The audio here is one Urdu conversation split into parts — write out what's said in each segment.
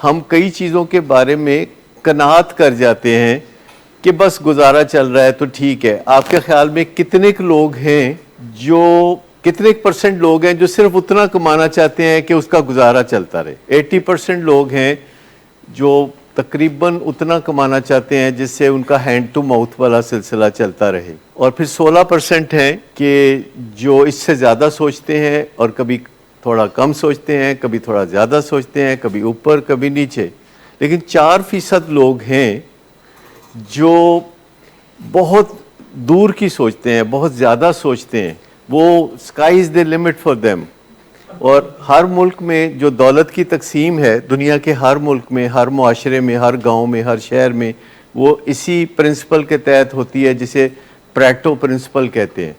ہم کئی چیزوں کے بارے میں قناعت کر جاتے ہیں کہ بس گزارا چل رہا ہے تو ٹھیک ہے. آپ کے خیال میں کتنے لوگ ہیں جو کتنے پرسنٹ لوگ ہیں جو صرف اتنا کمانا چاہتے ہیں کہ اس کا گزارا چلتا رہے؟ 80% لوگ ہیں جو تقریباً اتنا کمانا چاہتے ہیں جس سے ان کا ہینڈ ٹو ماؤتھ والا سلسلہ چلتا رہے، اور پھر 16% ہیں کہ جو اس سے زیادہ سوچتے ہیں اور کبھی تھوڑا کم سوچتے ہیں، کبھی تھوڑا زیادہ سوچتے ہیں، کبھی اوپر کبھی نیچے. لیکن 4% لوگ ہیں جو بہت دور کی سوچتے ہیں، بہت زیادہ سوچتے ہیں. وہ sky is the limit for them. اور ہر ملک میں جو دولت کی تقسیم ہے، دنیا کے ہر ملک میں، ہر معاشرے میں، ہر گاؤں میں، ہر شہر میں، وہ اسی پرنسپل کے تحت ہوتی ہے جسے پریٹو پرنسپل کہتے ہیں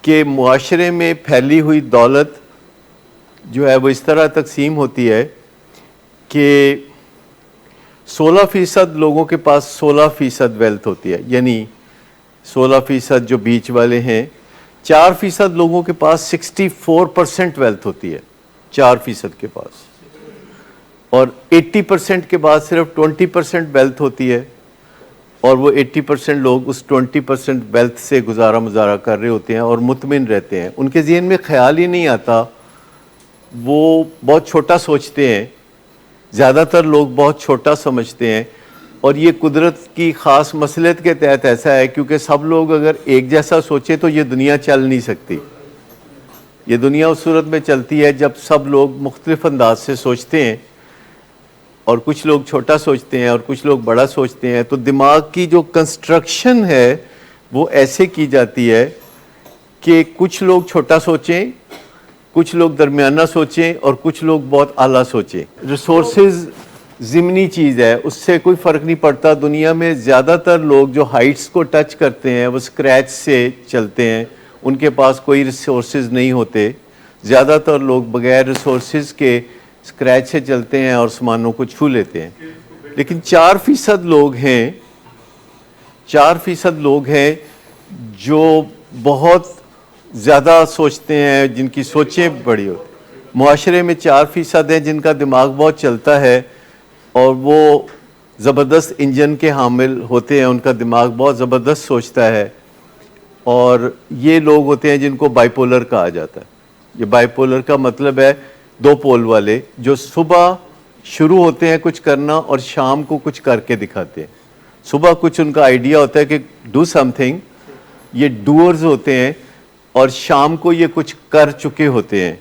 کہ معاشرے میں پھیلی ہوئی دولت جو ہے وہ اس طرح تقسیم ہوتی ہے کہ 16% لوگوں کے پاس 16% ویلتھ ہوتی ہے، یعنی 16% جو بیچ والے ہیں. 4% لوگوں کے پاس 64% ویلتھ ہوتی ہے، 4% کے پاس. اور 80% کے بعد صرف 20% ویلتھ ہوتی ہے، اور وہ 80% لوگ اس 20% ویلتھ سے گزارا مزارا کر رہے ہوتے ہیں اور مطمئن رہتے ہیں. ان کے ذہن میں خیال ہی نہیں آتا، وہ بہت چھوٹا سوچتے ہیں. زیادہ تر لوگ بہت چھوٹا سمجھتے ہیں، اور یہ قدرت کی خاص مصلحت کے تحت ایسا ہے کیونکہ سب لوگ اگر ایک جیسا سوچے تو یہ دنیا چل نہیں سکتی. یہ دنیا اس صورت میں چلتی ہے جب سب لوگ مختلف انداز سے سوچتے ہیں، اور کچھ لوگ چھوٹا سوچتے ہیں اور کچھ لوگ بڑا سوچتے ہیں. تو دماغ کی جو کنسٹرکشن ہے وہ ایسے کی جاتی ہے کہ کچھ لوگ چھوٹا سوچیں، کچھ لوگ درمیانہ سوچیں، اور کچھ لوگ بہت اعلیٰ سوچیں. ریسورسز ضمنی چیز ہے، اس سے کوئی فرق نہیں پڑتا. دنیا میں زیادہ تر لوگ جو ہائٹس کو ٹچ کرتے ہیں وہ اسکریچ سے چلتے ہیں، ان کے پاس کوئی ریسورسز نہیں ہوتے. زیادہ تر لوگ بغیر ریسورسز کے اسکریچ سے چلتے ہیں اور سامانوں کو چھو لیتے ہیں. لیکن 4% لوگ ہیں، 4% لوگ ہیں جو بہت زیادہ سوچتے ہیں، جن کی سوچیں بڑی ہوتی. معاشرے میں 4% ہیں جن کا دماغ بہت چلتا ہے اور وہ زبردست انجن کے حامل ہوتے ہیں، ان کا دماغ بہت زبردست سوچتا ہے. اور یہ لوگ ہوتے ہیں جن کو بائی پولر کہا جاتا ہے. یہ بائی پولر کا مطلب ہے 2 پول والے، جو صبح شروع ہوتے ہیں کچھ کرنا اور شام کو کچھ کر کے دکھاتے ہیں. صبح کچھ ان کا آئیڈیا ہوتا ہے کہ ڈو سم تھنگ، یہ ڈوئرز ہوتے ہیں، اور شام کو یہ کچھ کر چکے ہوتے ہیں.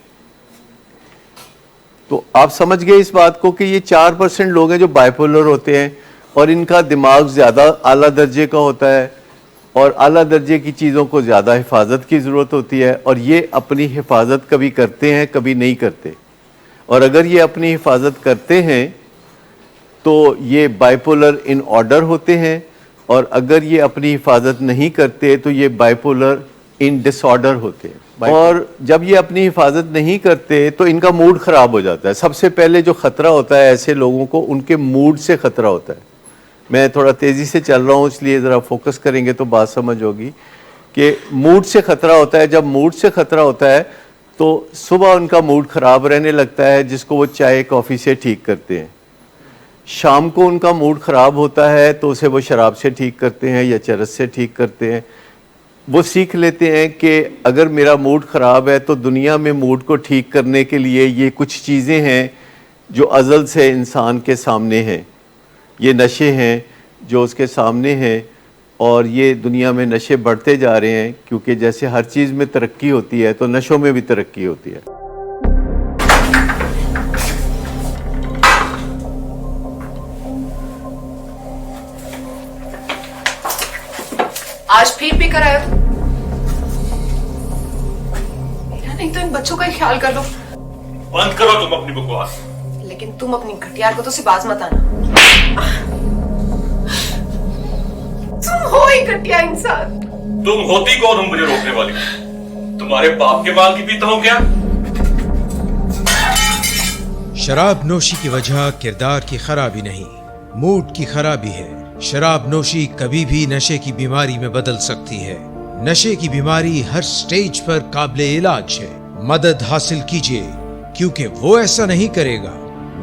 تو آپ سمجھ گئے اس بات کو کہ یہ 4% لوگ ہیں جو بائی پولر ہوتے ہیں، اور ان کا دماغ زیادہ اعلیٰ درجے کا ہوتا ہے، اور اعلیٰ درجے کی چیزوں کو زیادہ حفاظت کی ضرورت ہوتی ہے، اور یہ اپنی حفاظت کبھی کرتے ہیں کبھی نہیں کرتے. اور اگر یہ اپنی حفاظت کرتے ہیں تو یہ بائی پولر ان آرڈر ہوتے ہیں، اور اگر یہ اپنی حفاظت نہیں کرتے تو یہ بائی پولر ان ڈس آرڈر ہوتے ہیں. اور جب یہ اپنی حفاظت نہیں کرتے تو ان کا موڈ خراب ہو جاتا ہے. سب سے پہلے جو خطرہ ہوتا ہے ایسے لوگوں کو، ان کے موڈ سے خطرہ ہوتا ہے. میں تھوڑا تیزی سے چل رہا ہوں اس لیے ذرا فوکس کریں گے تو بات سمجھ ہوگی کہ موڈ سے خطرہ ہوتا ہے. جب موڈ سے خطرہ ہوتا ہے تو صبح ان کا موڈ خراب رہنے لگتا ہے، جس کو وہ چائے کافی سے ٹھیک کرتے ہیں. شام کو ان کا موڈ خراب ہوتا ہے تو اسے وہ شراب سے ٹھیک کرتے ہیں یا چرس سے ٹھیک کرتے ہیں. وہ سیکھ لیتے ہیں کہ اگر میرا موڈ خراب ہے تو دنیا میں موڈ کو ٹھیک کرنے کے لیے یہ کچھ چیزیں ہیں جو ازل سے انسان کے سامنے ہیں. یہ نشے ہیں جو اس کے سامنے ہیں، اور یہ دنیا میں نشے بڑھتے جا رہے ہیں کیونکہ جیسے ہر چیز میں ترقی ہوتی ہے تو نشوں میں بھی ترقی ہوتی ہے. آج پھر کر آئے ہو؟ نہیں تو ان بچوں کا ہی خیال کر لو. بند کرو تم اپنی بکواس. لیکن تم اپنی گھٹیا حرکتوں سے باز مت آنا. تم ہو ہی گھٹیا انسان. تم ہوتی کون ہو مجھے روکنے والی؟ تمہارے باپ کے مال کی پیتا ہوں کیا؟ شراب نوشی کی وجہ کردار کی خرابی نہیں، موڈ کی خرابی ہے. شراب نوشی کبھی بھی نشے کی بیماری میں بدل سکتی ہے. نشے کی بیماری ہر سٹیج پر قابل علاج ہے. مدد حاصل کیجیے کیونکہ وہ ایسا نہیں کرے گا